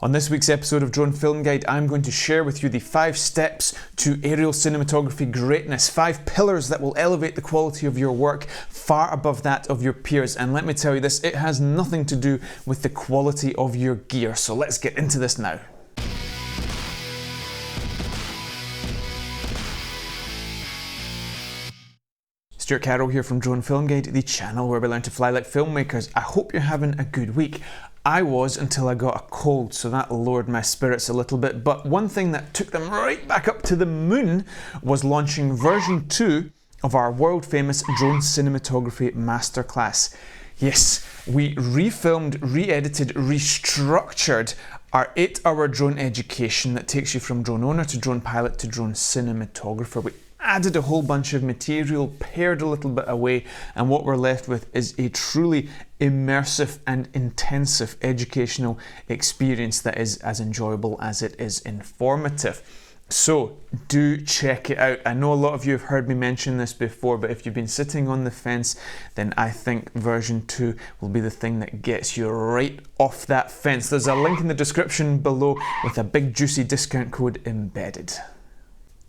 On this week's episode of Drone Film Guide, I'm going to share with you the 5 steps to aerial cinematography greatness, 5 pillars that will elevate the quality of your work far above that of your peers. And let me tell you this, it has nothing to do with the quality of your gear. So let's get into this now. Stewart here from Drone Film Guide, the channel where we learn to fly like filmmakers. I hope you're having a good week. I was until I got a cold, so that lowered my spirits a little bit. But one thing that took them right back up to the moon was launching version 2 of our world famous drone cinematography masterclass. Yes, we refilmed, re-edited, restructured our 8-hour drone education that takes you from drone owner to drone pilot to drone cinematographer. We added a whole bunch of material, pared a little bit away, and what we're left with is a truly immersive and intensive educational experience that is as enjoyable as it is informative. So do check it out. I know a lot of you have heard me mention this before, but if you've been sitting on the fence, then I think version 2 will be the thing that gets you right off that fence. There's a link in the description below with a big juicy discount code embedded.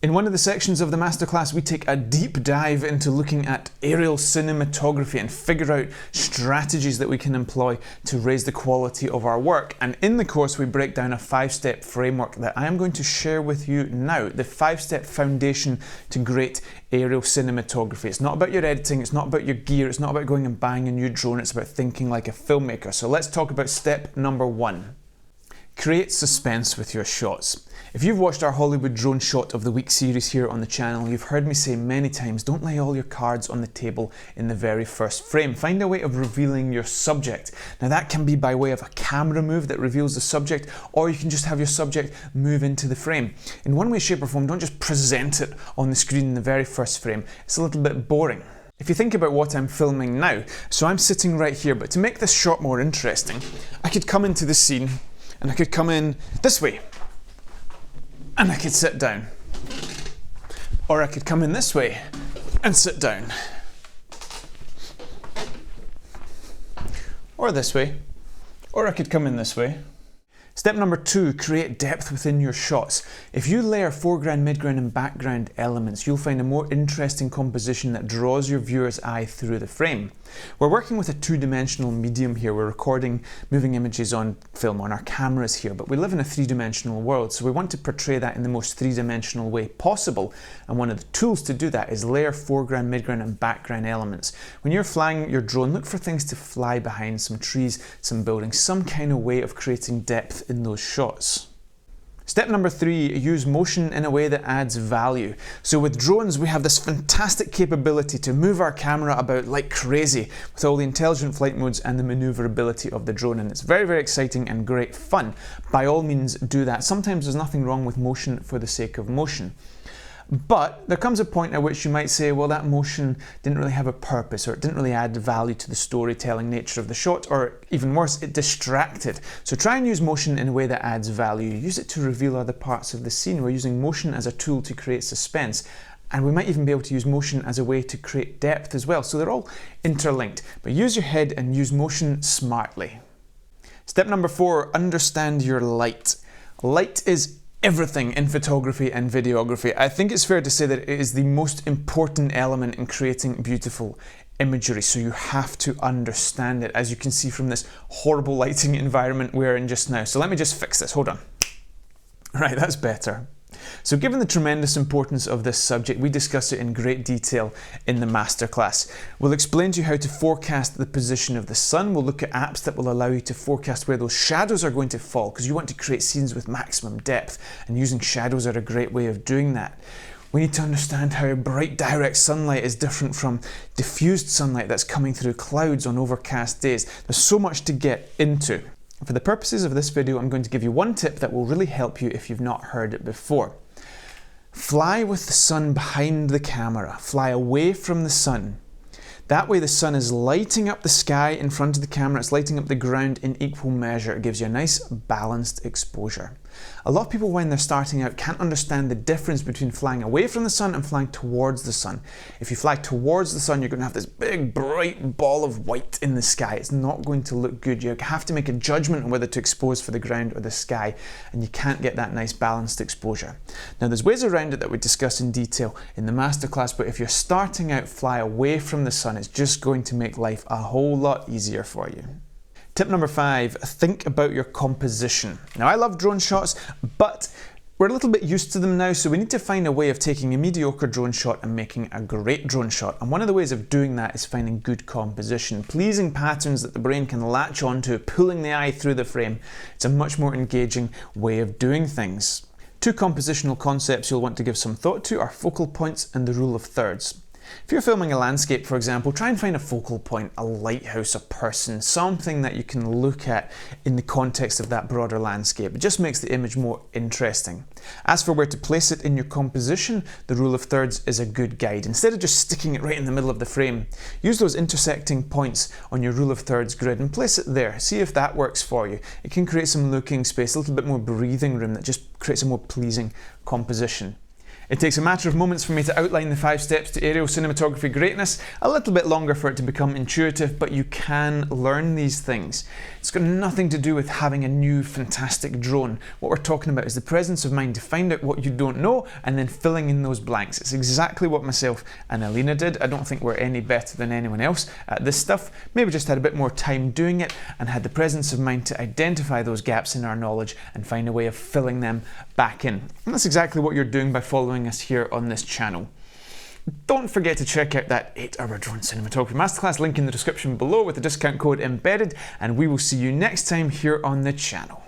In one of the sections of the masterclass, we take a deep dive into looking at aerial cinematography and figure out strategies that we can employ to raise the quality of our work. And in the course, we break down a 5-step framework that I am going to share with you now, the 5-step foundation to great aerial cinematography. It's not about your editing, it's not about your gear, it's not about going and buying a new drone, it's about thinking like a filmmaker. So let's talk about step number 1. Create suspense with your shots. If you've watched our Hollywood Drone Shot of the Week series here on the channel, you've heard me say many times, don't lay all your cards on the table in the very first frame. Find a way of revealing your subject. Now that can be by way of a camera move that reveals the subject, or you can just have your subject move into the frame. In one way, shape or form, don't just present it on the screen in the very first frame. It's a little bit boring. If you think about what I'm filming now, so I'm sitting right here, but to make this shot more interesting, I could come into the scene and I could come in this way. And I could sit down. Or I could come in this way and sit down. Or this way. Or I could come in this way. Step number 2, create depth within your shots. If you layer foreground, midground and background elements, you'll find a more interesting composition that draws your viewer's eye through the frame. We're working with a 2-dimensional medium here. We're recording moving images on film on our cameras here, but we live in a 3-dimensional world, so we want to portray that in the most 3-dimensional way possible. And one of the tools to do that is layer foreground, midground and background elements. When you're flying your drone, look for things to fly behind, some trees, some buildings, some kind of way of creating depth in those shots. Step number 3, use motion in a way that adds value. So with drones, we have this fantastic capability to move our camera about like crazy with all the intelligent flight modes and the maneuverability of the drone. And it's very, very exciting and great fun. By all means, do that. Sometimes there's nothing wrong with motion for the sake of motion. But there comes a point at which you might say, well, that motion didn't really have a purpose, or it didn't really add value to the storytelling nature of the shot, or even worse, it distracted. So try and use motion in a way that adds value. Use it to reveal other parts of the scene. We're using motion as a tool to create suspense. And we might even be able to use motion as a way to create depth as well. So they're all interlinked. But use your head and use motion smartly. Step number 4, understand your light. Light is everything in photography and videography. I think it's fair to say that it is the most important element in creating beautiful imagery, so you have to understand it, as you can see from this horrible lighting environment we're in just now. So let me just fix this, hold on. Right, that's better. So given the tremendous importance of this subject, we discuss it in great detail in the masterclass. We'll explain to you how to forecast the position of the sun. We'll look at apps that will allow you to forecast where those shadows are going to fall, because you want to create scenes with maximum depth, and using shadows are a great way of doing that. We need to understand how bright direct sunlight is different from diffused sunlight that's coming through clouds on overcast days. There's so much to get into. For the purposes of this video, I'm going to give you one tip that will really help you if you've not heard it before. Fly with the sun behind the camera. Fly away from the sun. That way the sun is lighting up the sky in front of the camera, it's lighting up the ground in equal measure. It gives you a nice balanced exposure. A lot of people when they're starting out can't understand the difference between flying away from the sun and flying towards the sun. If you fly towards the sun, you're going to have this big bright ball of white in the sky. It's not going to look good. You have to make a judgment on whether to expose for the ground or the sky, and you can't get that nice balanced exposure. Now there's ways around it that we discuss in detail in the masterclass, but if you're starting out, fly away from the sun. It's just going to make life a whole lot easier for you. Tip number 5, think about your composition. Now I love drone shots, but we're a little bit used to them now, so we need to find a way of taking a mediocre drone shot and making a great drone shot. And one of the ways of doing that is finding good composition, pleasing patterns that the brain can latch onto, pulling the eye through the frame. It's a much more engaging way of doing things. 2 compositional concepts you'll want to give some thought to are focal points and the rule of thirds. If you're filming a landscape, for example, try and find a focal point, a lighthouse, a person, something that you can look at in the context of that broader landscape. It just makes the image more interesting. As for where to place it in your composition, the rule of thirds is a good guide. Instead of just sticking it right in the middle of the frame, use those intersecting points on your rule of thirds grid and place it there. See if that works for you. It can create some looking space, a little bit more breathing room that just creates a more pleasing composition. It takes a matter of moments for me to outline the 5 steps to aerial cinematography greatness, a little bit longer for it to become intuitive, but you can learn these things. It's got nothing to do with having a new fantastic drone. What we're talking about is the presence of mind to find out what you don't know and then filling in those blanks. It's exactly what myself and Alina did. I don't think we're any better than anyone else at this stuff. Maybe just had a bit more time doing it and had the presence of mind to identify those gaps in our knowledge and find a way of filling them back in. And that's exactly what you're doing by following us here on this channel. Don't forget to check out that 8-hour drone cinematography masterclass, link in the description below with the discount code embedded, and we will see you next time here on the channel.